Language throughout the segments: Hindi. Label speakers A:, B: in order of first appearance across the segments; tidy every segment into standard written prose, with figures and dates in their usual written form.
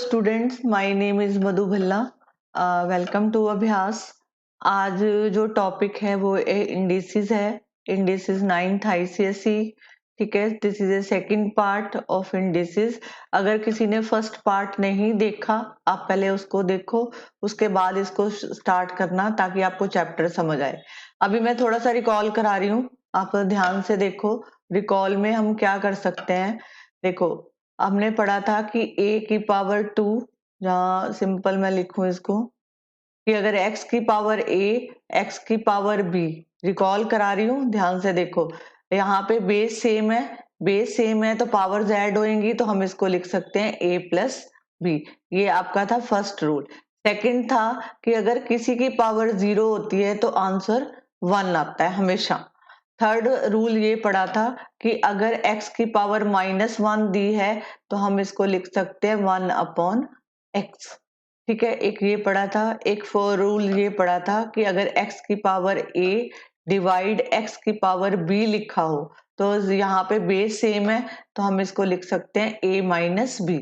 A: Students, my name is Madhu Bhalla. Welcome to Abhyas. आज जो टॉपिक है वो इंडिसेस है। Indices 9th ICSE। ठीक है, this is a second part of indices. अगर किसी ने फर्स्ट पार्ट नहीं देखा, आप पहले उसको देखो, उसके बाद इसको स्टार्ट करना ताकि आपको चैप्टर समझ आए। अभी मैं थोड़ा सा रिकॉल करा रही हूँ, आप ध्यान से देखो। रिकॉल में हम क्या कर सकते हैं, देखो हमने पढ़ा था कि a की पावर 2, जहाँ सिंपल मैं लिखूं इसको कि अगर x की पावर a, x की पावर b, रिकॉल करा रही हूँ, ध्यान से देखो। यहाँ पे बेस सेम है, बेस सेम है तो पावर्स ऐड होंगी, तो हम इसको लिख सकते हैं a प्लस बी। ये आपका था फर्स्ट रूल। सेकंड था कि अगर किसी की पावर 0 होती है तो आंसर 1 आता है हमेशा। थर्ड रूल ये पढ़ा था कि अगर x की पावर -1 दी है तो हम इसको लिख सकते हैं 1 अपॉन x। ठीक है, एक ये पढ़ा था। एक फोर रूल ये पढ़ा था कि अगर x की पावर a डिवाइड x की पावर b लिखा हो तो यहाँ पे बेस सेम है तो हम इसको लिख सकते हैं a माइनस बी।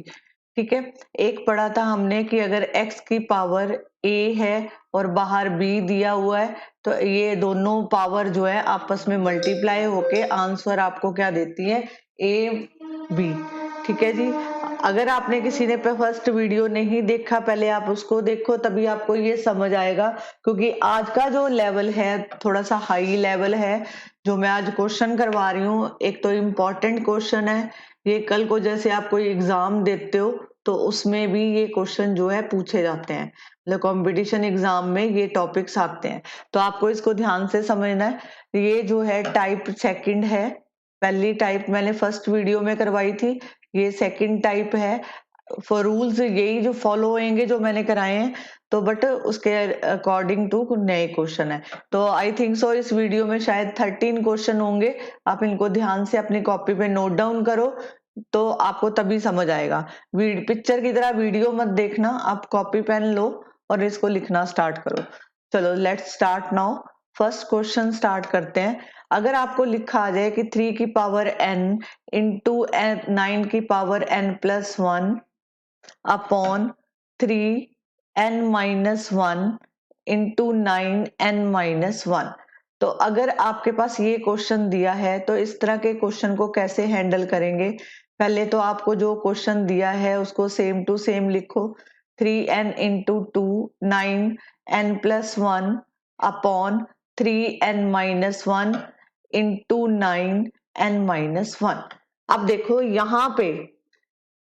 A: ठीक है, एक पढ़ा था हमने कि अगर x की पावर a है और बाहर b दिया हुआ है तो ये दोनों पावर जो है आपस में मल्टीप्लाई होके आंसर आपको क्या देती है, a b। ठीक है जी। अगर आपने किसी ने फर्स्ट वीडियो नहीं देखा, पहले आप उसको देखो, तभी आपको ये समझ आएगा। क्योंकि आज का जो लेवल है थोड़ा सा हाई लेवल है, जो मैं आज क्वेश्चन करवा रही हूँ। एक तो इम्पोर्टेंट क्वेश्चन है ये, कल को जैसे आप कोई एग्जाम देते हो तो उसमें भी ये क्वेश्चन जो है पूछे जाते हैं, मतलब कंपटीशन एग्जाम में ये टॉपिक्स आते हैं, तो आपको इसको ध्यान से समझना है। ये जो है टाइप सेकंड है, पहली टाइप मैंने फर्स्ट वीडियो में करवाई थी, ये सेकंड टाइप है। फॉर रूल्स यही जो फॉलो होंगे जो मैंने कराए हैं, तो बट उसके अकॉर्डिंग टू नए क्वेश्चन है। तो आई थिंक सो इस वीडियो में शायद 13 क्वेश्चन होंगे। आप इनको ध्यान से अपनी कॉपी पे नोट डाउन करो तो आपको तभी समझ आएगा। पिक्चर की तरह वीडियो मत देखना, आप कॉपी पेन लो और इसको लिखना स्टार्ट करो। चलो let's start now. First question start करते हैं। अगर आपको लिखा आ जाए कि 3 की पावर n इंटू 9 की power n plus 1 upon 3 n minus 1 into 9 n-1, तो अगर आपके पास ये क्वेश्चन दिया है तो इस तरह के क्वेश्चन को कैसे हैंडल करेंगे। पहले तो आपको जो क्वेश्चन दिया है उसको सेम टू सेम लिखो। 3n into 2 9n+1 upon 3n-1 into 9n-1। अब देखो यहाँ पे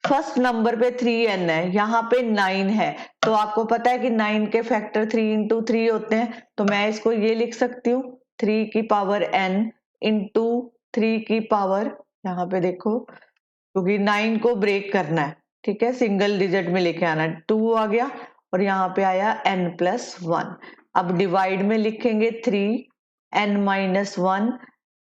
A: फर्स्ट नंबर पे 3n है, यहाँ पे 9 है, तो आपको पता है कि 9 के फैक्टर 3 इंटू 3 होते हैं, तो मैं इसको ये लिख सकती हूँ 3 की पावर n इंटू 3 की पावर, यहाँ पे देखो क्योंकि 9 को ब्रेक करना है, ठीक है, सिंगल डिजिट में लेके आना है, 2 आ गया और यहाँ पे आया n+1। अब डिवाइड में लिखेंगे 3n-1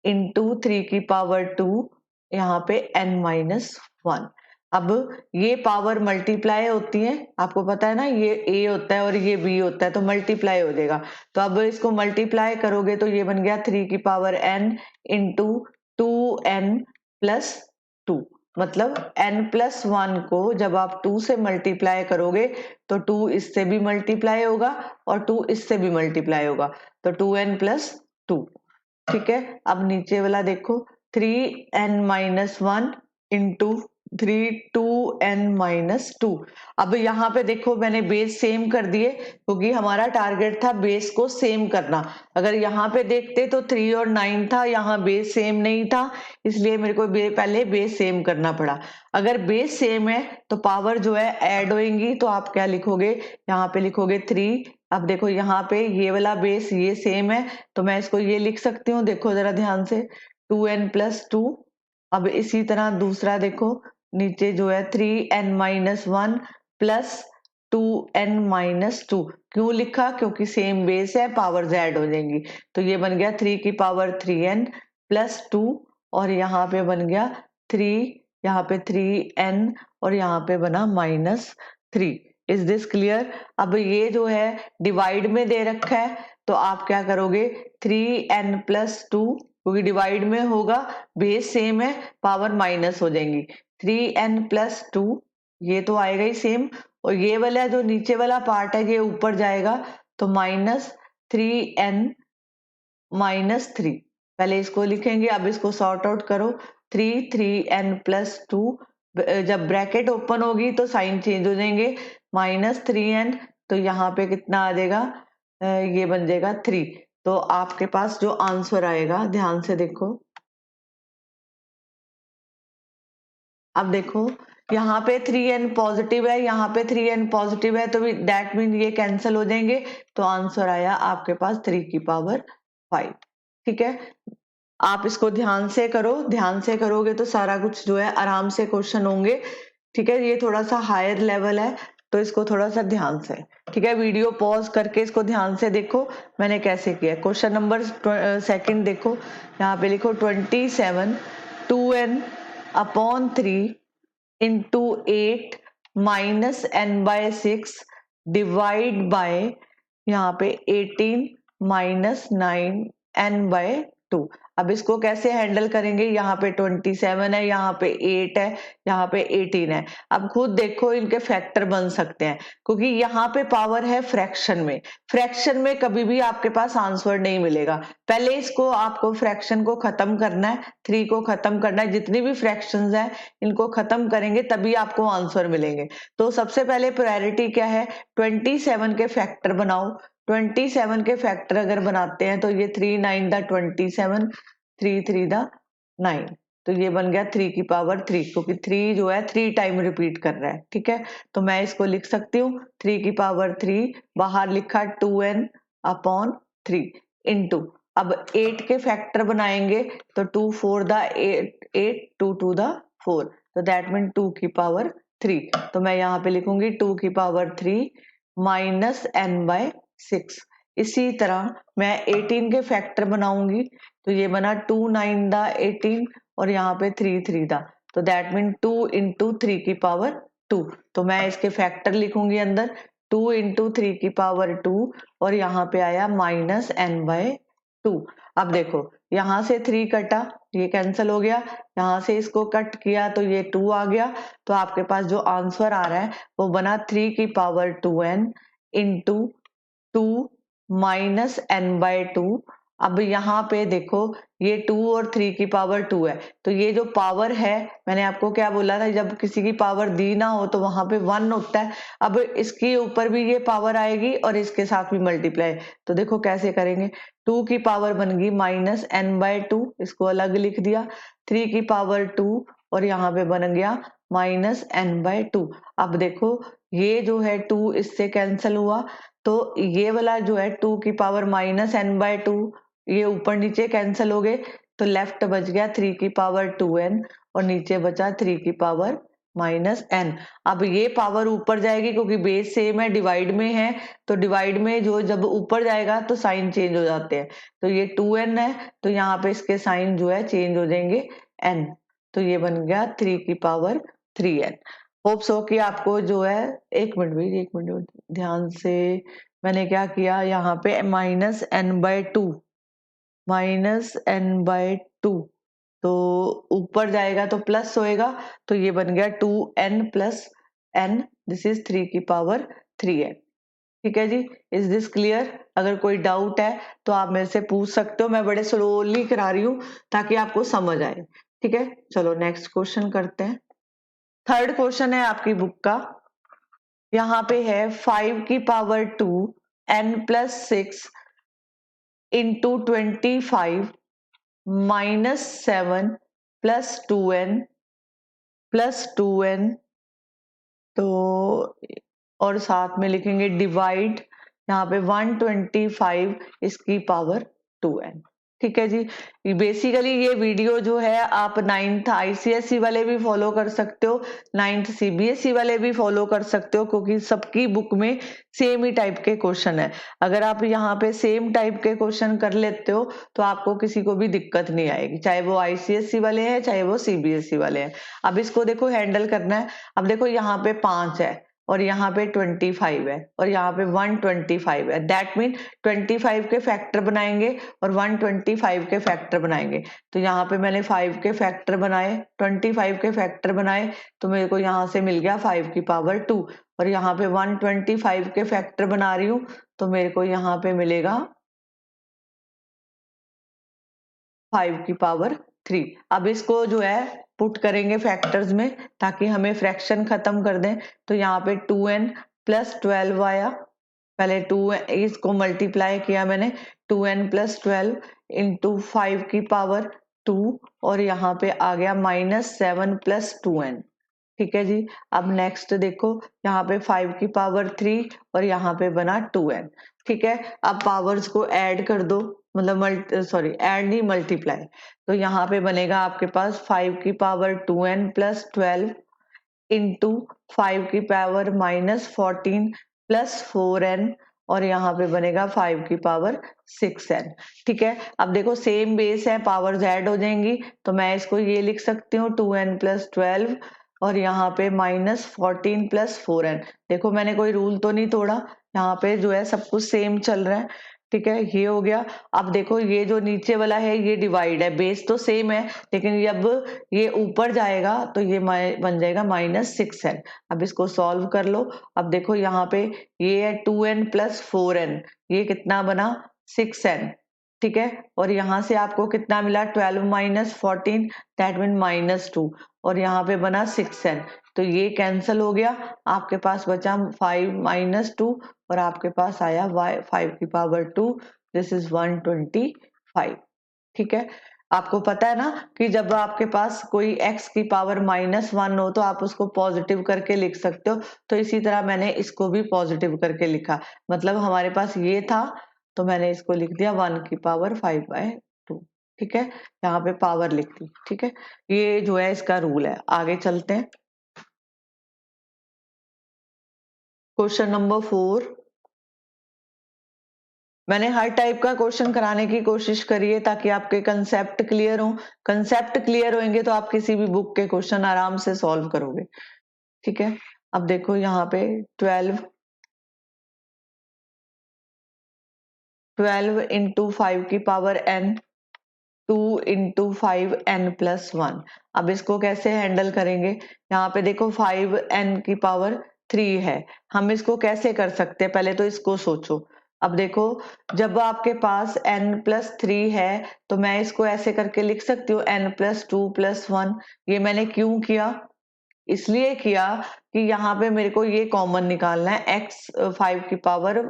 A: इंटू 3 की पावर 2, यहाँ पे n-1। अब ये पावर मल्टीप्लाई होती है, आपको पता है ना, ये a होता है और ये b होता है, तो मल्टीप्लाई हो जाएगा। तो अब इसको मल्टीप्लाई करोगे तो ये बन गया 3 की पावर n इंटू 2n+2, मतलब n+1 को जब आप 2 से मल्टीप्लाई करोगे तो 2 इससे भी मल्टीप्लाई होगा और 2 इससे भी मल्टीप्लाई होगा, तो 2n+2। ठीक है, अब नीचे वाला देखो 3n-1 इंटू 2n-2। अब यहाँ पे देखो मैंने बेस सेम कर दिए क्योंकि हमारा टारगेट था बेस को सेम करना। अगर यहाँ पे देखते तो 3 और 9 था, यहाँ बेस सेम नहीं था, इसलिए मेरे को पहले बेस सेम करना पड़ा। अगर बेस सेम है तो पावर जो है ऐड होएंगी, तो आप क्या लिखोगे, यहाँ पे लिखोगे 3। अब देखो यहाँ पे ये वाला बेस ये सेम है तो मैं इसको ये लिख सकती हूँ, देखो जरा ध्यान से 2n+2। अब इसी तरह दूसरा देखो, नीचे जो है 3n-1 प्लस 2n-2। क्यों लिखा, क्योंकि सेम बेस है, पावर ऐड हो जाएंगी, तो ये बन गया 3 की पावर 3n+2 और यहाँ पे बन गया 3, यहाँ पे 3n और यहाँ पे बना -3। Is this clear. अब ये जो है डिवाइड में दे रखा है तो आप क्या करोगे 3n+2, क्योंकि डिवाइड में होगा, बेस सेम है, पावर माइनस हो जाएंगी, 3n+2 ये तो आएगा ही सेम, और ये वाला जो नीचे वाला पार्ट है ये ऊपर जाएगा, तो -3n -3, पहले इसको लिखेंगे, अब इसको सॉर्ट आउट करो। 3n+2, जब ब्रैकेट ओपन होगी तो साइन चेंज हो जाएंगे, -3n, तो यहाँ पे कितना आ जाएगा, ये बन जाएगा 3। तो आपके पास जो आंसर आएगा, ध्यान से देखो, अब देखो यहाँ पे 3n पॉजिटिव है, यहाँ पे 3n पॉजिटिव है, तो दैट मीन ये कैंसिल हो जाएंगे, तो आंसर आया आपके पास 3⁵। ठीक है, आप इसको ध्यान से करो, ध्यान से करोगे तो सारा कुछ जो है आराम से क्वेश्चन होंगे। ठीक है, ये थोड़ा सा हायर लेवल है, तो इसको थोड़ा सा ध्यान से, ठीक है, वीडियो पॉज करके इसको ध्यान से देखो मैंने कैसे किया। क्वेश्चन नंबर सेकंड देखो, यहाँ पे लिखो 27 2n/3 into 8 -n/6 divide by यहाँ पे 18 -9n/2। अब इसको कैसे हैंडल करेंगे, यहाँ पे 27 है, यहाँ पे 8 है, यहाँ पे 18 है। अब खुद देखो इनके फैक्टर बन सकते हैं, क्योंकि यहाँ पे पावर है फ्रैक्शन में, फ्रैक्शन में कभी भी आपके पास आंसर नहीं मिलेगा। पहले इसको आपको फ्रैक्शन को खत्म करना है, 3 को खत्म करना है, जितनी भी फ्रैक्शंस हैं इनको खत्म करेंगे तभी आपको आंसर मिलेंगे। तो सबसे पहले प्रायोरिटी क्या है, 27 के फैक्टर बनाओ। 27 के फैक्टर अगर बनाते हैं तो ये 3 9 दा 27, 3 3 दा 9, तो ये बन गया 3⁵, क्योंकि 3 जो है 3 टाइम रिपीट कर रहा है। ठीक है, तो मैं इसको लिख सकती हूँ 3⁵, बाहर लिखा 2n/3 इंटू, अब 8 के फैक्टर बनाएंगे तो 2 4 दा 8 2 2 दा 4, तो दैट मीन 2⁵, तो मैं यहाँ पे लिखूंगी 2⁵ -n/6। इसी तरह मैं 18 के फैक्टर बनाऊंगी, तो ये बना 2 9 दा 18 और यहाँ पे 3 3 दा, तो दैट मीन 2 इंटू 3⁵2, तो मैं इसके फैक्टर लिखूंगी अंदर 2 इंटू 3⁵2 और यहाँ पे आया -n/2। अब देखो यहाँ से 3 कटा, ये कैंसिल हो गया, यहाँ से इसको कट किया तो ये 2 आ गया, तो आपके पास जो आंसर आ रहा है वो बना 3⁵2n इंटू 2 -n/2। अब यहाँ पे देखो ये 2 और 3⁵2 है, तो ये जो पावर है, मैंने आपको क्या बोला था, जब किसी की पावर दी ना हो तो वहां पे 1 होता है। अब इसके ऊपर भी ये पावर आएगी और इसके साथ भी मल्टीप्लाई, तो देखो कैसे करेंगे, 2 की पावर बन गई -n/2, इसको अलग लिख दिया, 3⁵2 और यहाँ पे बन गया -n/2। अब देखो ये जो है 2 इससे कैंसिल हुआ, तो ये वाला जो है 2⁵ -n/2, ये ऊपर नीचे कैंसिल हो गए, तो लेफ्ट बच गया 3⁵2n और नीचे बचा 3⁵-n। अब ये पावर ऊपर जाएगी क्योंकि बेस सेम है, डिवाइड में है, तो डिवाइड में जो जब ऊपर जाएगा तो साइन चेंज हो जाते हैं, तो ये 2n है, तो यहाँ पे इसके साइन जो है चेंज हो जाएंगे n, तो ये बन गया 3⁵3n। होप सो कि आपको जो है, एक मिनट ध्यान से, मैंने क्या किया यहाँ पे -n/2, तो ऊपर जाएगा तो प्लस होएगा, तो ये बन गया 2n+n, दिस इज 3⁵3n। ठीक है जी, इज दिस क्लियर? अगर कोई डाउट है तो आप मेरे से पूछ सकते हो, मैं बड़े स्लोली करा रही हूँ ताकि आपको समझ आए। ठीक है, चलो नेक्स्ट क्वेश्चन करते हैं। थर्ड क्वेश्चन है आपकी बुक का, यहाँ पे है 5⁵2 n+6 इंटू 25 -7 +2n, तो और साथ में लिखेंगे डिवाइड, यहाँ पे 125 इसकी पावर 2n। ठीक है जी, बेसिकली ये वीडियो जो है आप 9th ICSE वाले भी फॉलो कर सकते हो, 9th CBSE वाले भी फॉलो कर सकते हो, क्योंकि सबकी बुक में सेम ही टाइप के क्वेश्चन है। अगर आप यहाँ पे सेम टाइप के क्वेश्चन कर लेते हो तो आपको किसी को भी दिक्कत नहीं आएगी, चाहे वो ICSE वाले हैं चाहे वो CBSE वाले हैं। अब इसको देखो हैंडल करना है। अब देखो यहाँ पे 5 है, और यहाँ पे 25 है और यहाँ पे 125 है। दैट मीन 25 के फैक्टर बनाएंगे और 125 के फैक्टर बनाएंगे। तो यहाँ पे मैंने 5 के फैक्टर बनाए, 25 के फैक्टर बनाए, तो मेरे को यहाँ से मिल गया 5 की पावर 2। और यहाँ पे 125 के फैक्टर बना रही हूँ, तो मेरे को यहाँ पे मिलेगा 5 की पावर 3। अब इसको जो है पुट करेंगे फैक्टर्स में ताकि हमें फ्रैक्शन खत्म कर दें। तो यहाँ पे 2n प्लस 12 आया, पहले 2 इसको मल्टीप्लाई किया मैंने, 2n प्लस 12 इंटू 5 की पावर 2, और यहाँ पे आ गया -7 प्लस 2n। ठीक है जी। अब नेक्स्ट देखो, यहाँ पे 5 की पावर 3 और यहाँ पे बना 2n। ठीक है, अब पावर्स को ऐड कर दो, मतलब ऐड नहीं, मल्टीप्लाई। तो यहाँ पे बनेगा आपके पास 5 की पावर 2n प्लस 12 इंटू 5 की पावर -14 प्लस 4n, और यहाँ पे बनेगा 5 की पावर 6n। ठीक है, अब देखो सेम बेस है, पावर्स ऐड हो जाएंगी, तो मैं इसको ये लिख सकती हूँ 2n प्लस 12 और यहाँ पे -14 प्लस 4n। देखो मैंने कोई रूल तो नहीं तोड़ा, यहाँ पे जो है सब कुछ सेम चल रहा है। ठीक है, ये हो गया। अब देखो ये जो नीचे वाला है ये डिवाइड है, बेस तो सेम है, लेकिन जब ये ऊपर जाएगा तो ये बन जाएगा -6n। अब इसको सॉल्व कर लो। अब देखो यहाँ पे ये है 2n प्लस 4n, ये कितना बना 6n। ठीक है, और यहाँ से आपको कितना मिला 12 माइनस 14, दैट मीन -2, और यहाँ पे बना 6n। तो ये कैंसिल हो गया, आपके पास बचा 5 माइनस 2 और आपके पास आया 5 की पावर 2, दिस इज 125। ठीक है, आपको पता है ना कि जब आपके पास कोई x की पावर -1 हो तो आप उसको पॉजिटिव करके लिख सकते हो। तो इसी तरह मैंने इसको भी पॉजिटिव करके लिखा, मतलब हमारे पास ये था तो मैंने इसको लिख दिया 1 की पावर 5/2। ठीक है, यहाँ पे पावर लिख दी। ठीक है, ये जो है इसका रूल है। आगे चलते हैं, क्वेश्चन नंबर 4। मैंने हर टाइप का क्वेश्चन कराने की कोशिश करी है ताकि आपके कंसेप्ट क्लियर हो। कंसेप्ट क्लियर होंगे तो आप किसी भी बुक के क्वेश्चन आराम से सॉल्व करोगे। ठीक है, अब देखो यहाँ पे 12 इंटू 5 की power n, 2 into 5n plus 1। अब इसको कैसे हैंडल करेंगे? यहाँ पे देखो 5n की पावर 3 है, हम इसको कैसे कर सकते हैं, पहले तो इसको सोचो। अब देखो जब आपके पास n प्लस 3 है तो मैं इसको ऐसे करके लिख सकती हूँ n प्लस 2 प्लस 1। ये मैंने क्यों किया? इसलिए किया कि यहाँ पे मेरे को ये कॉमन निकालना है, x 5 की पावर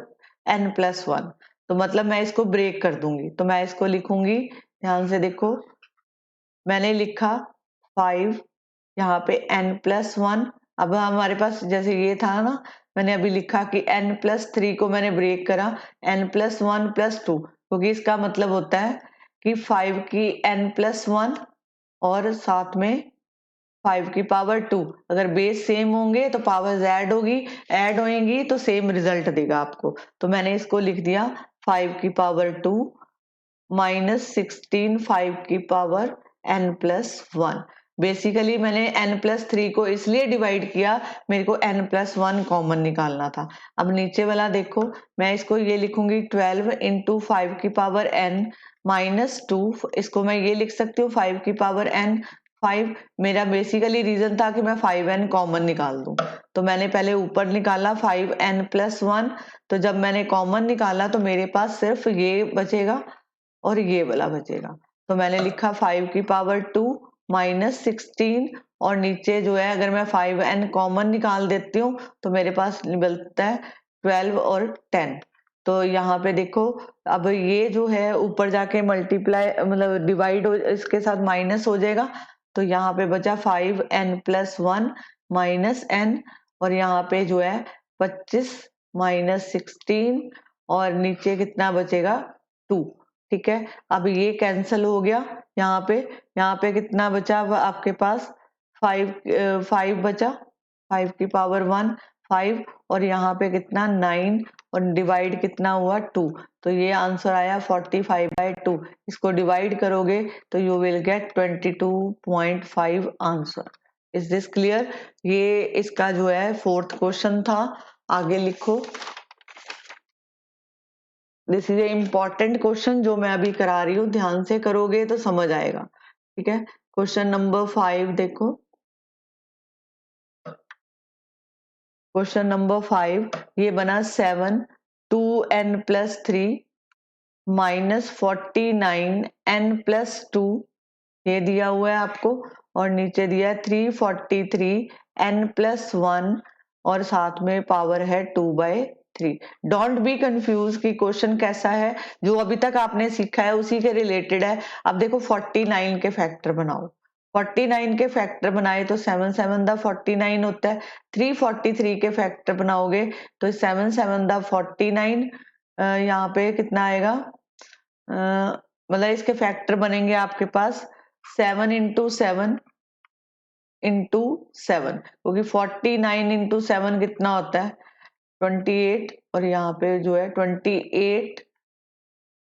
A: n प्लस 1। तो मतलब मैं इसको ब्रेक कर दूंगी, तो मैं इसको लिखूंगी, ध्यान से देखो, मैंने लिखा 5, यहाँ पे n प्लस 1। अब हमारे पास जैसे ये था ना, मैंने अभी लिखा कि n प्लस 3 को मैंने ब्रेक करा n प्लस 1 प्लस 2, क्योंकि इसका मतलब होता है कि 5 की n प्लस 1 और साथ में 5 की पावर 2। अगर बेस सेम होंगे तो पावर्स ऐड होगी, ऐड होएंगी तो सेम रिजल्ट देगा आपको। तो मैंने इसको लिख दिया 5 की पावर 2 -16 5 की पावर n प्लस 1। बेसिकली मैंने n प्लस 3 को इसलिए डिवाइड किया, मेरे को n प्लस 1 कॉमन निकालना था। अब नीचे वाला देखो, मैं इसको ये लिखूंगी 12 इंटू 5 की पावर n -2, इसको मैं ये लिख सकती हूँ 5 की पावर n 5। मेरा बेसिकली रीजन था कि मैं 5n कॉमन निकाल दूं, तो मैंने पहले ऊपर निकाला 5n प्लस 1। तो जब मैंने कॉमन निकाला तो मेरे पास सिर्फ ये बचेगा और ये वाला बचेगा। तो मैंने लिखा 5 की पावर 2 -16, और नीचे जो है अगर मैं 5n कॉमन निकाल देती हूँ तो मेरे पास निकलता है 12 और 10। तो यहाँ पे देखो, अब ये जो है ऊपर जाके मल्टीप्लाई मतलब डिवाइड इसके साथ माइनस हो जाएगा। तो यहाँ पे बचा 5n प्लस 1 माइनस n, और यहाँ पे जो है 25 -16, और नीचे कितना बचेगा 2। ठीक है, अब ये कैंसिल हो गया। यहाँ पे कितना बचा आपके पास 5 बचा, 5 की पावर 1 5, और यहाँ पे कितना 9, और डिवाइड कितना हुआ 2। तो ये आंसर आया 45/2। इसको डिवाइड करोगे तो you will get 22.5 answer. Is this clear? ये इसका जो है फोर्थ क्वेश्चन था। आगे लिखो। This is A important question जो मैं अभी करा रही हूँ, ध्यान से करोगे तो समझ आएगा। ठीक है, क्वेश्चन नंबर 5 देखो। क्वेश्चन नंबर 5 ये बना 7 2n+3 -49n+2, ये दिया हुआ है आपको, और नीचे दिया है 343n+1, और साथ में पावर है 2/3। डोंट बी कंफ्यूज कि क्वेश्चन कैसा है, जो अभी तक आपने सीखा है उसी के रिलेटेड है। अब देखो 49 के फैक्टर बनाओ। 49 के फैक्टर बनाए तो 7 7 दा 49 होता है। 343 के फैक्टर बनाओगे तो 7 7 दा 49, यहाँ पे कितना आएगा, मतलब इसके फैक्टर बनेंगे आपके पास 7 × 7 × 7, क्योंकि 49 × 7 कितना होता है 28, और यहाँ पे जो है 28,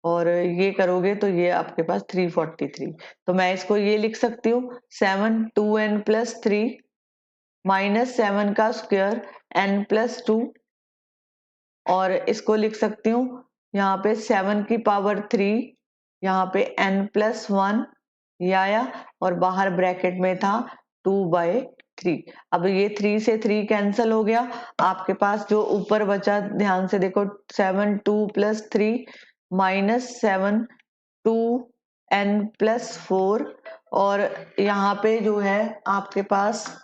A: और ये करोगे तो ये आपके पास 343। तो मैं इसको ये लिख सकती हूँ 7 2n+3 -7 का स्क्वायर n+2, और इसको लिख सकती हूँ यहाँ पे 7 की पावर 3, यहाँ पे n+1 ये आया, और बाहर ब्रैकेट में था 2/3। अब ये 3 से 3 कैंसिल हो गया, आपके पास जो ऊपर बचा ध्यान से देखो 7 2+3 -7 2n+4, और यहाँ पे जो है आपके पास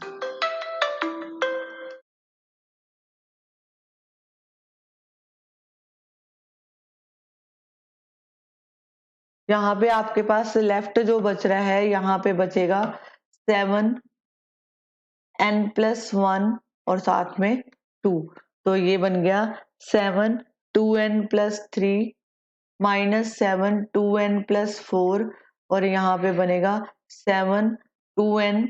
A: यहाँ पे आपके पास लेफ्ट जो बच रहा है, यहाँ पे बचेगा 7n+1 और साथ में 2, तो ये बन गया 7 2n+3 -7 2n+4, और यहाँ पे बनेगा 7 2n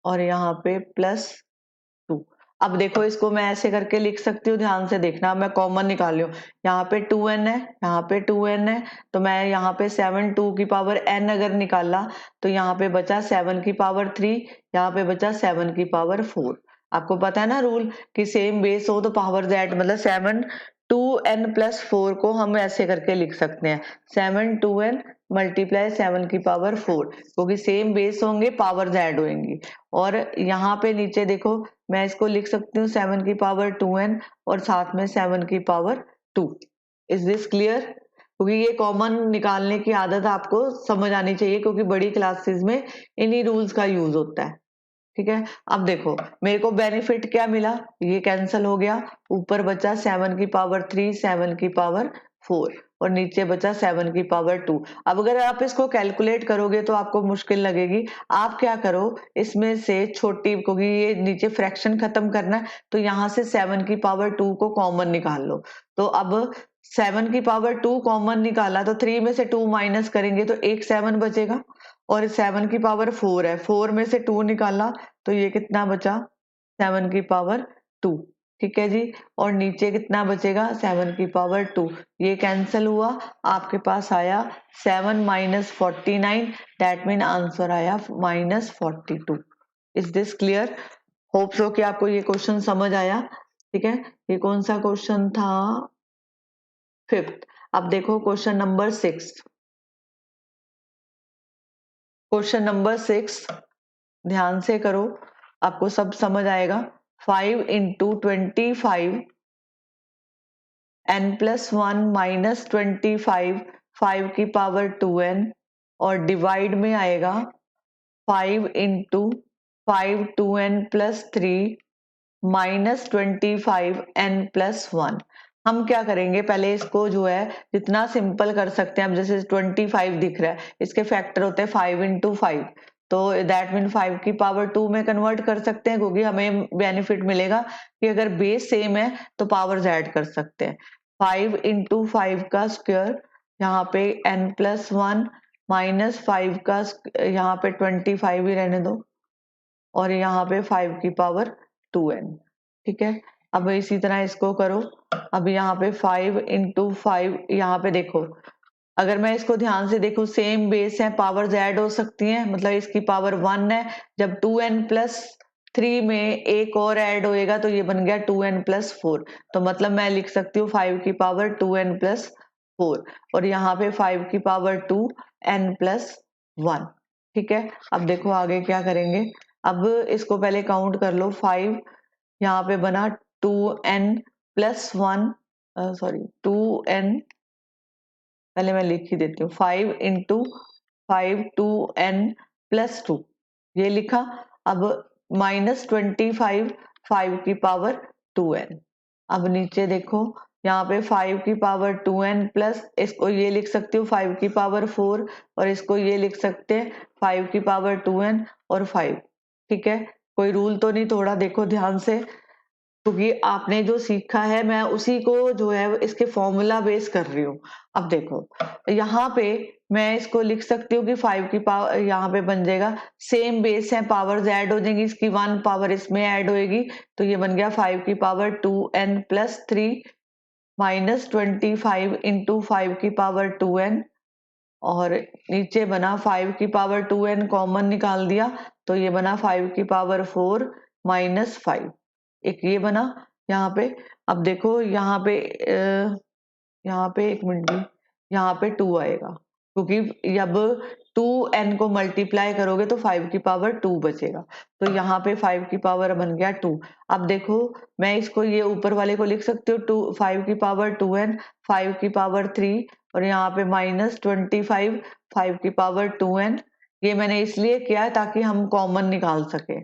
A: और यहाँ पे +2। अब देखो इसको मैं ऐसे करके लिख सकती हूँ, ध्यान से देखना, मैं कॉमन निकाल रही हूँ। यहाँ पे 2n है, यहाँ पे 2n है, तो मैं यहाँ पे 7 2 की पावर n अगर निकाला तो यहाँ पे बचा 7 की पावर 3, यहाँ पे बचा 7 की पावर 4। आपको पता है ना रूल कि सेम बेस हो तो पावर दैट, मतलब 7 2n+4 को हम ऐसे करके लिख सकते हैं 7 2n × 7 की पावर 4, क्योंकि सेम बेस होंगे पावर जेड होंगी। और यहाँ पे नीचे देखो मैं इसको लिख सकती हूँ 7 की पावर 2n और साथ में 7 की पावर 2। Is this clear? क्योंकि ये कॉमन निकालने की आदत आपको समझ आनी चाहिए, क्योंकि बड़ी क्लासेस में इन्हीं रूल्स का यूज होता है। ठीक है, अब देखो मेरे को बेनिफिट क्या मिला, ये कैंसिल हो गया, ऊपर बचा 7 की पावर 3 7 की पावर 4, और नीचे बचा 7 की पावर 2। अब अगर आप इसको कैलकुलेट करोगे तो आपको मुश्किल लगेगी। आप क्या करो, इसमें से छोटी, क्योंकि ये नीचे फ्रैक्शन खत्म करना है, तो यहाँ से 7 की पावर 2 को कॉमन निकाल लो। तो अब 7 की पावर 2 कॉमन निकाला तो 3 में से 2 माइनस करेंगे तो एक 7 बचेगा, और 7 की पावर 4 है, 4 में से 2 निकाला तो ये कितना बचा 7 की पावर 2। ठीक है जी, और नीचे कितना बचेगा 7 की पावर 2, ये कैंसिल हुआ, आपके पास आया 7 -49, दैट मीन आंसर आया -42। Is this clear? Hope so कि आपको ये क्वेश्चन समझ आया। ठीक है, ये कौन सा क्वेश्चन था, 5th। अब देखो क्वेश्चन नंबर 6। क्वेश्चन नंबर 6 ध्यान से करो, आपको सब समझ आएगा। 5 × 25 n+1 -25 5 की पावर 2n, और डिवाइड में आएगा 5 × 5 2n+3 -25 n+1। हम क्या करेंगे, पहले इसको जो है जितना सिंपल कर सकते हैं, अब जैसे 25 दिख रहा है, इसके फैक्टर होते हैं 5 × 5, तो दैट मीन 5 की पावर 2 में कन्वर्ट कर सकते हैं, क्योंकि हमें बेनिफिट मिलेगा कि अगर बेस सेम है तो पावर ऐड कर सकते हैं। 5 × 5 का स्क्वायर, यहाँ पे n+1 -5 का यहाँ पे 25 ही रहने दो, और यहाँ पे 5 की पावर 2n। ठीक है, अब इसी तरह इसको करो। अब यहाँ पे 5 × 5, यहाँ पे देखो अगर मैं इसको ध्यान से देखूं, सेम बेस है, पावर्स ऐड हो सकती हैं, मतलब इसकी पावर 1 है। जब 2n+3 में एक और ऐड होएगा तो ये बन गया 2n+4। तो मतलब मैं लिख सकती हूँ 5 की पावर 2n+4, और यहाँ पे 5 की पावर 2n+1। ठीक है, अब देखो आगे क्या करेंगे। अब इसको पहले काउंट कर लो। 5 यहाँ पे बना 2n+1, सॉरी 2n, पहले मैं लिख ही देती हूँ। 5 इंटू 5 2n+2, ये लिखा। अब -25 5 की पावर 2n। अब नीचे देखो, यहाँ पे 5 की पावर 2n प्लस, इसको ये लिख सकती हूँ 5 की पावर 4, और इसको ये लिख सकते हैं 5 की पावर 2n और 5। ठीक है, कोई रूल तो नहीं तोड़ा, देखो ध्यान से, क्योंकि आपने जो सीखा है मैं उसी को जो है इसके फॉर्मूला बेस कर रही हूँ। अब देखो यहाँ पे मैं इसको लिख सकती हूँ कि 5 की पावर, यहाँ पे बन जाएगा सेम बेस है, पावर्स ऐड हो जाएंगी, इसकी 1 पावर इसमें ऐड होएगी, तो ये बन गया 5 की पावर 2n+3 -25 इंटू 5 की पावर 2n, और नीचे बना 5 की पावर 2n कॉमन निकाल दिया, तो ये बना 5 की पावर 4 -5, एक ये बना यहाँ पे। अब देखो यहाँ पे यहाँ पे एक मिनट भी, यहाँ पे 2 आएगा, क्योंकि जब 2n को मल्टीप्लाई करोगे तो 5 की पावर 2 बचेगा, तो यहाँ पे 5 की पावर बन गया 2। अब देखो मैं इसको ये ऊपर वाले को लिख सकती हूँ 2 5 की पावर 2n 5 की पावर 3, और यहाँ पे -25 5 की पावर 2n। ये मैंने इसलिए किया है ताकि हम कॉमन निकाल सके।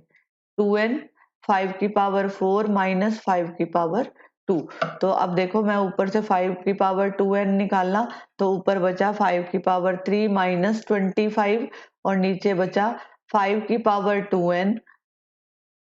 A: 2n 5 की पावर 4 -5 की पावर 2। तो अब देखो मैं ऊपर से 5 की पावर 2n निकालना, तो ऊपर बचा 5 की पावर 3 -25, और नीचे बचा 5 की पावर 2n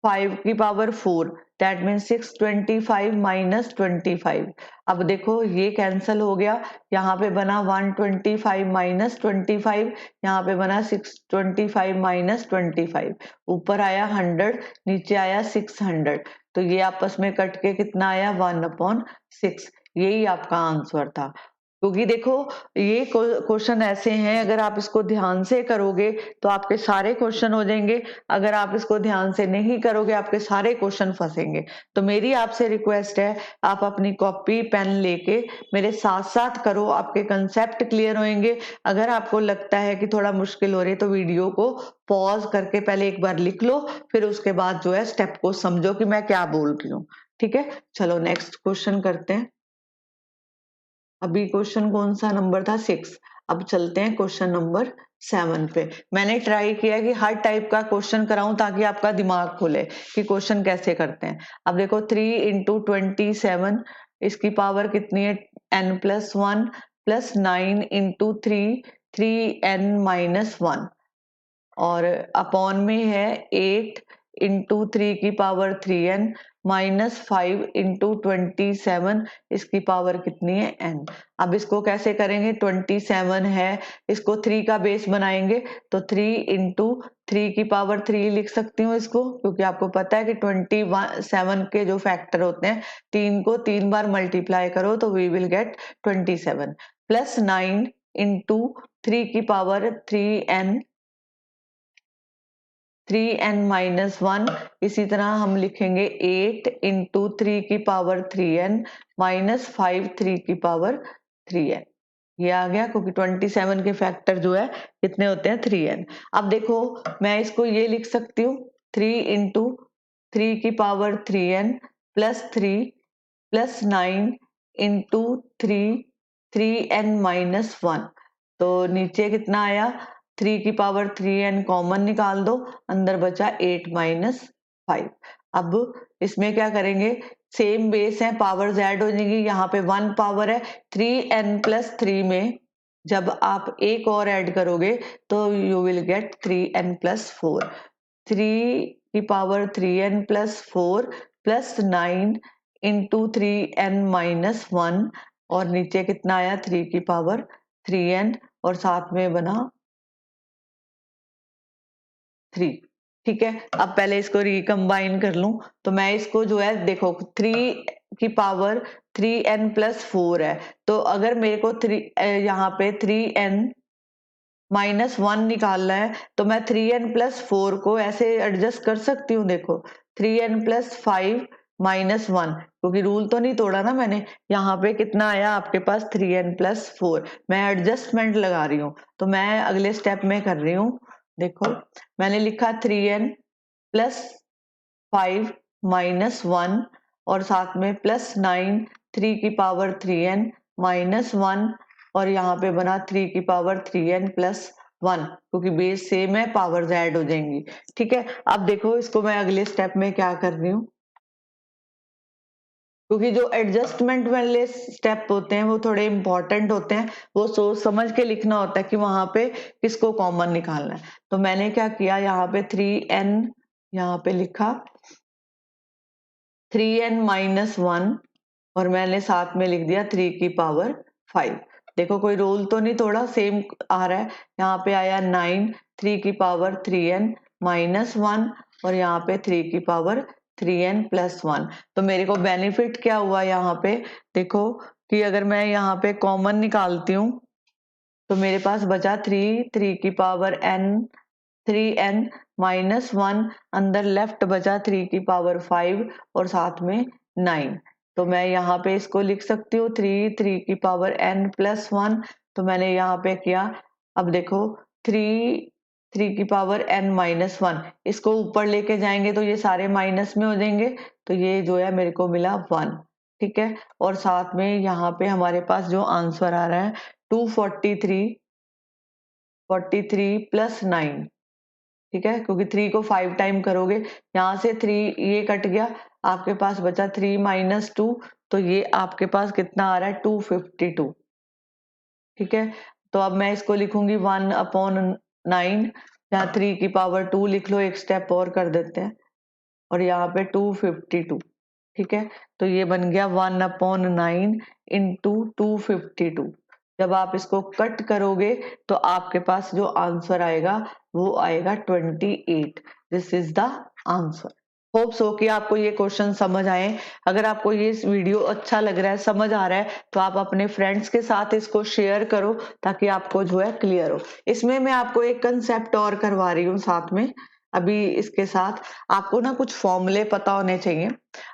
A: 5 की पावर 4, दैट मीन 625 -25। अब देखो ये कैंसिल हो गया, यहाँ पे बना 125 -25, यहाँ पे बना 625 -25, ऊपर आया 100, नीचे आया 600, तो ये आपस में कट के कितना आया 1/6। यही आपका आंसर था। क्योंकि देखो ये क्वेश्चन ऐसे हैं, अगर आप इसको ध्यान से करोगे तो आपके सारे क्वेश्चन हो जाएंगे, अगर आप इसको ध्यान से नहीं करोगे आपके सारे क्वेश्चन फंसेंगे। तो मेरी आपसे रिक्वेस्ट है, आप अपनी कॉपी पेन लेके मेरे साथ साथ करो, आपके कंसेप्ट क्लियर होंगे। अगर आपको लगता है कि थोड़ा मुश्किल हो रही है तो वीडियो को पॉज करके पहले एक बार लिख लो, फिर उसके बाद जो है स्टेप को समझो कि मैं क्या बोल रही हूँ। ठीक है, चलो नेक्स्ट क्वेश्चन करते हैं। अभी क्वेश्चन कौन सा नंबर था, 6। अब चलते हैं क्वेश्चन नंबर 7 पे। मैंने ट्राई किया कि हर टाइप का क्वेश्चन कराऊं ताकि आपका दिमाग खुले कि क्वेश्चन कैसे करते हैं। अब देखो 3 इंटू 27, इसकी पावर कितनी है n+1, प्लस 9 इंटू 3 3n-1, और अपॉन में है 8 इंटू 3 की पावर 3n -5 इंटू 27, इसकी पावर कितनी है n। अब इसको कैसे करेंगे, 27 है, इसको 3 का बेस बनाएंगे, तो 3 इंटू 3 की पावर 3 लिख सकती हूँ इसको, क्योंकि आपको पता है कि 27 के जो फैक्टर होते हैं 3 को 3 बार मल्टीप्लाई करो तो we will get 27, plus 9 into 3 की पावर 3n 3n-1, इसी तरह हम लिखेंगे 8 इंटू 3 की पावर 3n -5 3 की पावर 3n। ये आ गया, क्योंकि 27 के फैक्टर जो है कितने होते हैं 3n। अब देखो मैं इसको ये लिख सकती हूँ 3 इंटू 3 की power 3n plus 3 plus 9 into 3 3n-1, तो नीचे कितना आया 3 की पावर 3n कॉमन निकाल दो, अंदर बचा 8 -5। अब इसमें क्या करेंगे, सेम बेस है, पावर्स ऐड हो जाएंगी, यहाँ पे 1 पावर है 3n+3 में, जब आप एक और ऐड करोगे तो यू विल गेट 3n+4। 3 की power 3n+4 plus 9 into 3n-1, और नीचे कितना आया 3 की पावर 3n, और साथ में बना 3। ठीक है, अब पहले इसको रिकम्बाइन कर लूं, तो मैं इसको जो है देखो 3 की पावर 3n+4 है, तो अगर मेरे को यहाँ पे 3n-1 निकालना है तो मैं 3n+4 को ऐसे एडजस्ट कर सकती हूँ। देखो 3n+5-1, क्योंकि रूल तो नहीं तोड़ा ना मैंने। यहाँ पे कितना आया आपके पास 3n+4, मैं एडजस्टमेंट लगा रही हूँ। तो मैं अगले स्टेप में कर रही हूँ। देखो मैंने लिखा 3n+5-1 और साथ में +9, 3n-1 और यहाँ पे बना 3n+1, क्योंकि बेस सेम है, पावर्स ऐड हो जाएंगी। ठीक है, अब देखो इसको मैं अगले स्टेप में क्या कर रही हूँ, क्योंकि जो एडजस्टमेंट वाले स्टेप होते हैं वो थोड़े इंपॉर्टेंट होते हैं, वो सोच समझ के लिखना होता है कि वहां पे किसको कॉमन निकालना है। तो मैंने क्या किया, यहाँ पे 3n यहाँ पे लिखा 3n-1 और मैंने साथ में लिख दिया 3^5। देखो कोई रूल तो नहीं थोड़ा, सेम आ रहा है। यहाँ पे आया 9, 3^3n-1 और यहाँ पे 3^3n+1। तो मेरे को बेनिफिट क्या हुआ यहाँ पे, देखो कि अगर मैं यहाँ पे कॉमन निकालती हूँ तो मेरे पास बचा 3n-1, अंदर लेफ्ट बचा 3^5 और साथ में 9। तो मैं यहाँ पे इसको लिख सकती हूँ 3n+1। तो मैंने यहाँ पे किया। अब देखो 3n-1, इसको ऊपर लेके जाएंगे तो ये सारे माइनस में हो जाएंगे, तो ये जो है मेरे को मिला 1। ठीक है, और साथ में यहाँ पे हमारे पास जो आंसर आ रहा है 243 ठीक है, क्योंकि 3 को 5 टाइम करोगे, यहाँ से 3 ये कट गया, आपके पास बचा 3-2, तो ये आपके पास कितना आ रहा है 252। ठीक है, तो अब मैं इसको लिखूंगी 1/9, यहाँ 3^2 लिख लो, एक स्टेप और कर देते हैं, और यहाँ पे 252। ठीक है, तो ये बन गया 1/9 इंटू 252। जब आप इसको कट करोगे तो आपके पास जो आंसर आएगा वो आएगा 28। This is the answer. Hope so कि आपको ये क्वेश्चन समझ आए। अगर आपको ये वीडियो अच्छा लग रहा है, समझ आ रहा है, तो आप अपने फ्रेंड्स के साथ इसको शेयर करो ताकि आपको जो है क्लियर हो। इसमें मैं आपको एक कंसेप्ट और करवा रही हूँ साथ में। अभी इसके साथ आपको ना कुछ फॉर्मूले पता होने चाहिए।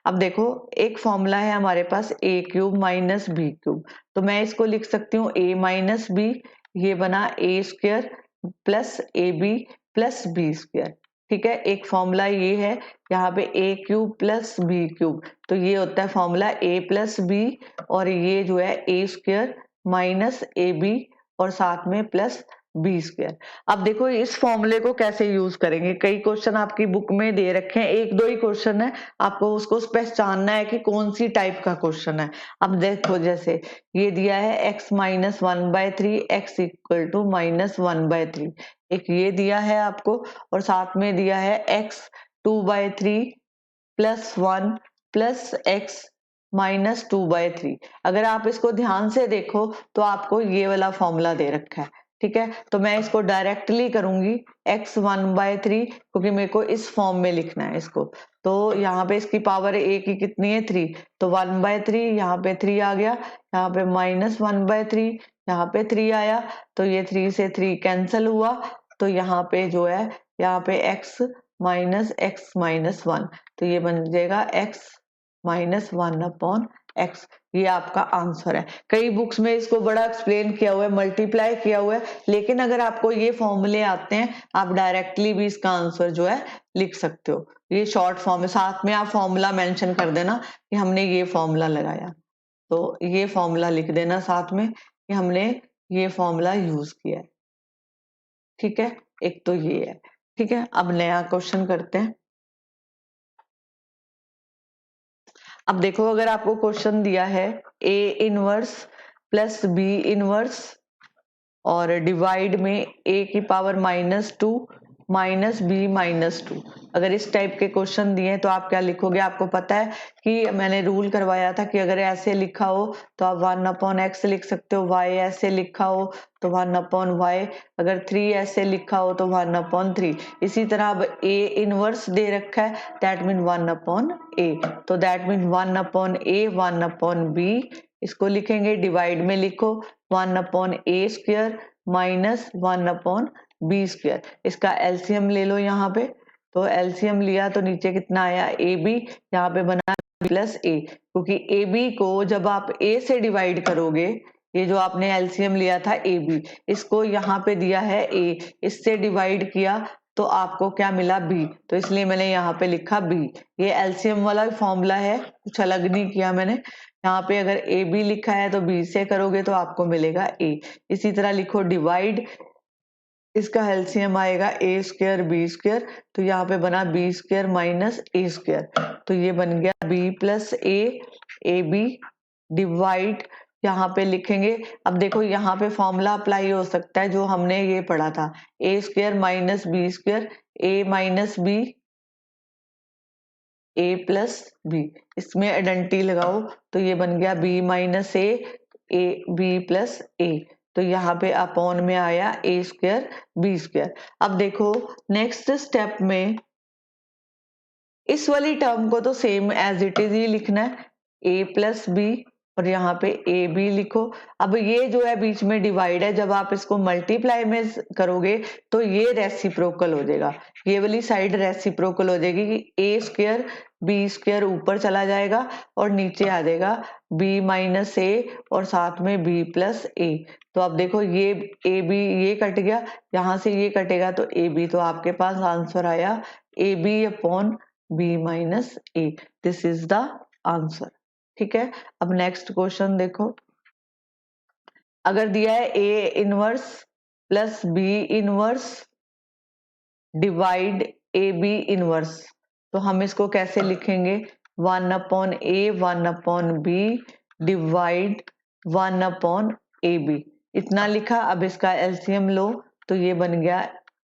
A: अब देखो एक फॉर्मूला है हमारे पास a³ - b³। तो मैं इसको लिख सकती हूँ a - b, ये बना a² plus ab plus b²। ठीक है, एक फॉर्मूला ये है, यहाँ पे a³ प्लस b³, तो ये होता है फॉर्मूला a प्लस b, और ये जो है a² माइनस ab और साथ में प्लस b²। अब देखो इस फॉर्मूले को कैसे यूज करेंगे, कई क्वेश्चन आपकी बुक में दे रखे हैं, एक दो ही क्वेश्चन है, आपको उसको पहचानना है कि कौन सी टाइप का क्वेश्चन है। अब देखो जैसे ये दिया है x - 1/3, x = -1/3, एक ये दिया है आपको, और साथ में दिया है x 2/3 + 1 + x -2/3। अगर आप इसको ध्यान से देखो तो आपको ये वाला फॉर्मूला दे रखा है। ठीक है, तो मैं इसको डायरेक्टली करूंगी x 1/3, क्योंकि मेरे को इस फॉर्म में लिखना है इसको। तो यहाँ पे इसकी पावर a की कितनी है 3, तो 1/3, यहाँ पे 3 आ गया, यहाँ पे -1/3, यहाँ पे 3 आया, तो ये 3 से 3 कैंसिल हुआ, तो यहाँ पे जो है यहाँ पे x - 1, तो ये बन जाएगा x - 1/x। ये आपका आंसर है। कई बुक्स में इसको बड़ा एक्सप्लेन किया हुआ है, मल्टीप्लाई किया हुआ है, लेकिन अगर आपको ये फॉर्मूले आते हैं आप डायरेक्टली भी इसका आंसर जो है लिख सकते हो। ये शॉर्ट फॉर्म है, साथ में आप फॉर्मूला मेंशन कर देना कि हमने ये फॉर्मूला लगाया, तो ये फॉर्मूला लिख देना साथ में कि हमने ये फॉर्मूला यूज किया है। ठीक है, एक तो ये है। ठीक है, अब नया क्वेश्चन करते हैं। अब देखो अगर आपको क्वेश्चन दिया है A−1 प्लस B−1 और डिवाइड में a की power -2 minus B minus two. अगर इस टाइप के क्वेश्चन दिए तो आप क्या लिखोगे? आपको पता है कि मैंने रूल करवाया था कि अगर ऐसे लिखा हो तो आप 1/x लिख सकते हो, y ऐसे लिखा हो तो 1/y, अगर 3 ऐसे लिखा हो तो 1/3। इसी तरह अब a इनवर्स दे रखा है, दैट मीन 1/a, तो दैट मीन 1/a 1/b। इसको लिखेंगे डिवाइड में, लिखो 1/a² माइनस 1/b²। इसका एलसीएम ले लो यहाँ पे, तो एलसीएम लिया तो नीचे कितना आया? ए बी, यहाँ पे बना प्लस ए, क्योंकि ए बी को जब आप ए से डिवाइड करोगे, ये जो आपने एलसीएम लिया था ए बी, इसको यहाँ पे दिया है ए, इससे डिवाइड किया तो आपको क्या मिला? बी, तो इसलिए मैंने यहाँ पे लिखा बी। ये एलसीएम वाला फॉर्मूला है, कुछ अलग नहीं किया मैंने। यहाँ पे अगर ए बी लिखा है तो बी से करोगे तो आपको मिलेगा ए। इसी तरह लिखो डिवाइड, इसका एलसीएम आएगा a² b², तो यहाँ पे बना b² माइनस a², तो ये बन गया b plus A B divide, यहाँ पे लिखेंगे। अब देखो यहाँ पे फॉर्मूला अप्लाई हो सकता है जो हमने ये पढ़ा था, a² minus b², a minus b, a plus b, इसमें आइडेंटिटी लगाओ तो ये बन गया b minus a b plus a, तो यहाँ पे अपॉन में आया a² b²। अब देखो नेक्स्ट स्टेप में इस वाली टर्म को तो सेम एज इट इज ही लिखना है, a प्लस बी, और यहाँ पे ए बी लिखो। अब ये जो है बीच में डिवाइड है, जब आप इसको मल्टीप्लाई में करोगे तो ये रेसिप्रोकल हो जाएगा, ये वाली साइड रेसिप्रोकल हो जाएगी कि a² b² ऊपर चला जाएगा और नीचे आ जाएगा b माइनस ए और साथ में b प्लस ए। तो अब देखो ये ए बी ये कट गया, यहाँ से ये कटेगा तो ए बी, तो आपके पास आंसर आया A B upon B minus A, this is the answer. ठीक है, अब नेक्स्ट क्वेश्चन देखो। अगर दिया है A inverse plus B inverse divide A B inverse, तो हम इसको कैसे लिखेंगे? 1/a 1/b डिवाइड 1/ab, इतना लिखा। अब इसका एलसीएम लो तो ये बन गया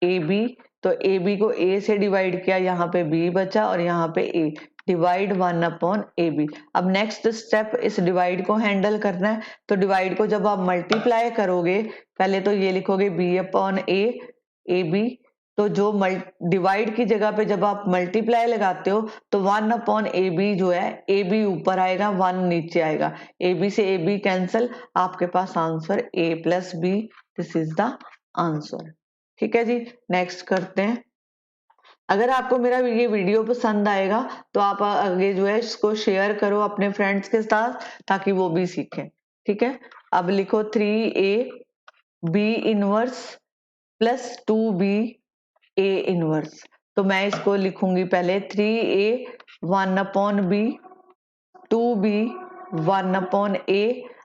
A: ए बी, तो ए बी को ए से डिवाइड किया, यहाँ पे बी बचा और यहाँ पे ए, डिवाइड 1/ab। अब नेक्स्ट स्टेप इस डिवाइड को हैंडल करना है, तो डिवाइड को जब आप मल्टीप्लाई करोगे, पहले तो ये लिखोगे b/a बी, तो जो डिवाइड की जगह पे जब आप मल्टीप्लाई लगाते हो तो 1/ab जो है, ए बी ऊपर आएगा 1 नीचे आएगा, ए बी से ए बी कैंसल, आपके पास answer a plus b, this is the answer. ठीक है जी, नेक्स्ट करते हैं। अगर आपको मेरा ये वीडियो पसंद आएगा तो आप आगे जो है इसको शेयर करो अपने फ्रेंड्स के साथ, ताकि वो भी सीखें। ठीक है, अब लिखो 3a B inverse plus 2b A inverse, तो मैं इसको लिखूंगी पहले 3a 1/b 2b 1/a।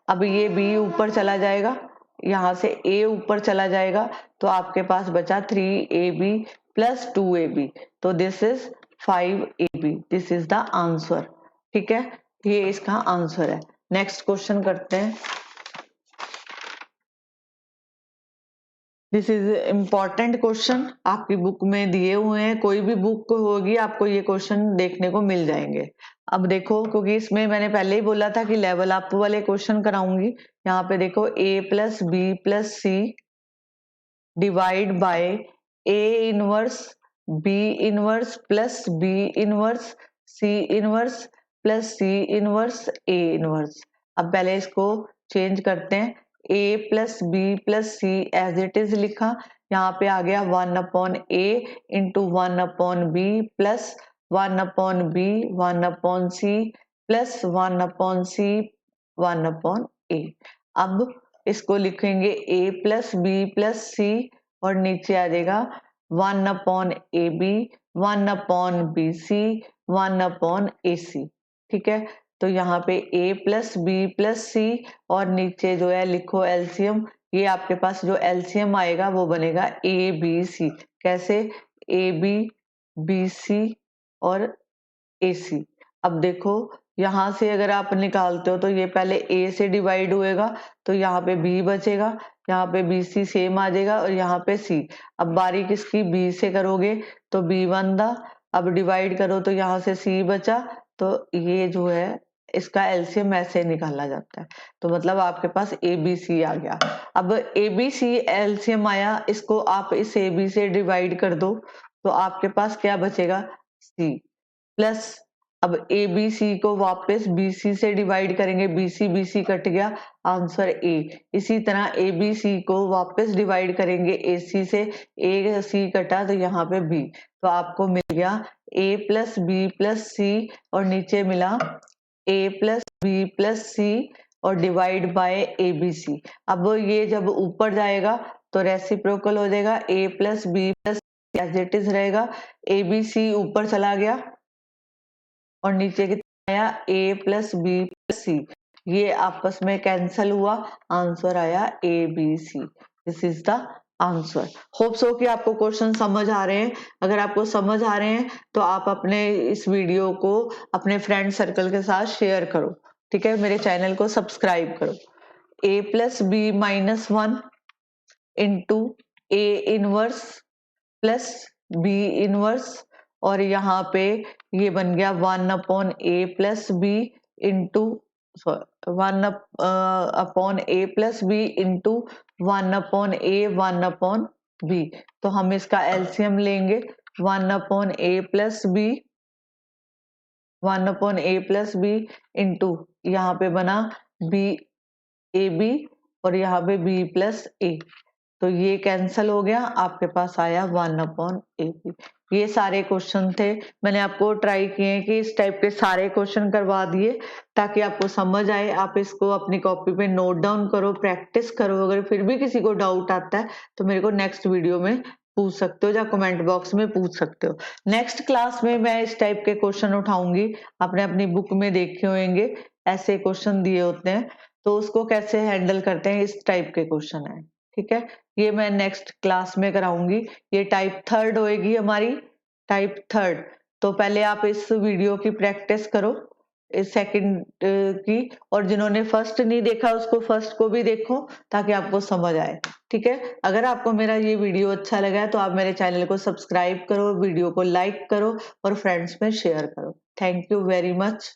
A: अब ये b ऊपर चला जाएगा, यहाँ से a ऊपर चला जाएगा, तो आपके पास बचा 3ab प्लस 2ab, तो this is 5ab, this is the answer. ठीक है, ये इसका आंसर है। नेक्स्ट क्वेश्चन करते हैं। दिस इज इम्पॉर्टेंट क्वेश्चन, आपकी बुक में दिए हुए हैं, कोई भी बुक होगी आपको ये क्वेश्चन देखने को मिल जाएंगे। अब देखो, क्योंकि इसमें मैंने पहले ही बोला था कि लेवल अप वाले क्वेश्चन कराऊंगी। यहाँ पे देखो a plus B plus C divide by A inverse B inverse plus B inverse C inverse plus C inverse A inverse. अब पहले इसको चेंज करते हैं, a plus B plus C as it is लिखा, यहाँ पे आ गया 1/a into 1/b plus 1/b 1/c plus 1/c 1/a। अब इसको लिखेंगे a plus B plus c और नीचे आ जाएगा 1/ab 1/bc 1/ac। ठीक है, तो यहाँ पे a plus B plus c और नीचे जो है लिखो एलसीएम, ये आपके पास जो एलसीएम आएगा वो बनेगा ए बी सी। कैसे? ए बी बी सी और ए सी। अब देखो यहाँ से अगर आप निकालते हो तो ये पहले ए से डिवाइड होएगा, तो यहाँ पे बी बचेगा, यहाँ पे बी सी सेम आ जाएगा और यहाँ पे सी। अब बारी किसकी, बी से करोगे तो बी वन दा, अब डिवाइड करो तो यहाँ से सी बचा, तो ये जो है इसका एलसीएम ऐसे निकाला जाता है। तो मतलब आपके पास ए बी सी आ गया। अब ए बी सी एलसीएम आया, इसको आप इस ए बी से डिवाइड कर दो तो आपके पास क्या बचेगा, सी प्लस, अब ए बी सी को वापस बी सी से डिवाइड करेंगे, बी सी कट गया, आंसर ए। इसी तरह ए बी सी को वापस डिवाइड करेंगे ए सी से, ए सी कटा तो यहाँ पे बी, तो आपको मिल गया a plus B plus c और नीचे मिला a plus B plus c और divide by a B c. अब ये जब ऊपर जाएगा तो रेसिप्रोकल हो जाएगा, a plus B plus as it is रहेगा, ए बी सी ऊपर चला गया और नीचे कितना आया, A plus B plus C, ये आपस में कैंसल हुआ, आंसर आया A B C. This is the answer. Hope so कि आपको क्वेश्चन समझ आ रहे हैं। अगर आपको समझ आ रहे हैं तो आप अपने इस वीडियो को अपने फ्रेंड सर्कल के साथ शेयर करो, ठीक है। मेरे चैनल को सब्सक्राइब करो। A plus b minus one into a inverse plus B inverse, और यहाँ पे ये बन गया 1/a plus b into 1/a plus b into 1/a 1/b। तो हम इसका एलसीएम लेंगे, 1/a plus b 1/a plus b into यहाँ पे बना बी ए बी और यहाँ पे बी प्लस ए, तो ये कैंसल हो गया, आपके पास आया 1/a बी। ये सारे क्वेश्चन थे, मैंने आपको ट्राई किए कि इस टाइप के सारे क्वेश्चन करवा दिए ताकि आपको समझ आए। आप इसको अपनी कॉपी पे नोट डाउन करो, प्रैक्टिस करो। अगर फिर भी किसी को डाउट आता है तो मेरे को नेक्स्ट वीडियो में पूछ सकते हो या कमेंट बॉक्स में पूछ सकते हो। नेक्स्ट क्लास में मैं इस टाइप के क्वेश्चन उठाऊंगी। आपने अपनी बुक में देखे होंगे ऐसे क्वेश्चन दिए होते हैं, तो उसको कैसे हैंडल करते हैं, इस टाइप के क्वेश्चन है, ठीक है। ये मैं नेक्स्ट क्लास में कराऊंगी। ये टाइप थर्ड होएगी हमारी, टाइप थर्ड। तो पहले आप इस वीडियो की प्रैक्टिस करो, इस सेकंड की, और जिन्होंने फर्स्ट नहीं देखा उसको फर्स्ट को भी देखो ताकि आपको समझ आए, ठीक है। अगर आपको मेरा ये वीडियो अच्छा लगा है तो आप मेरे चैनल को सब्सक्राइब करो, वीडियो को लाइक करो और फ्रेंड्स में शेयर करो। Thank you very much.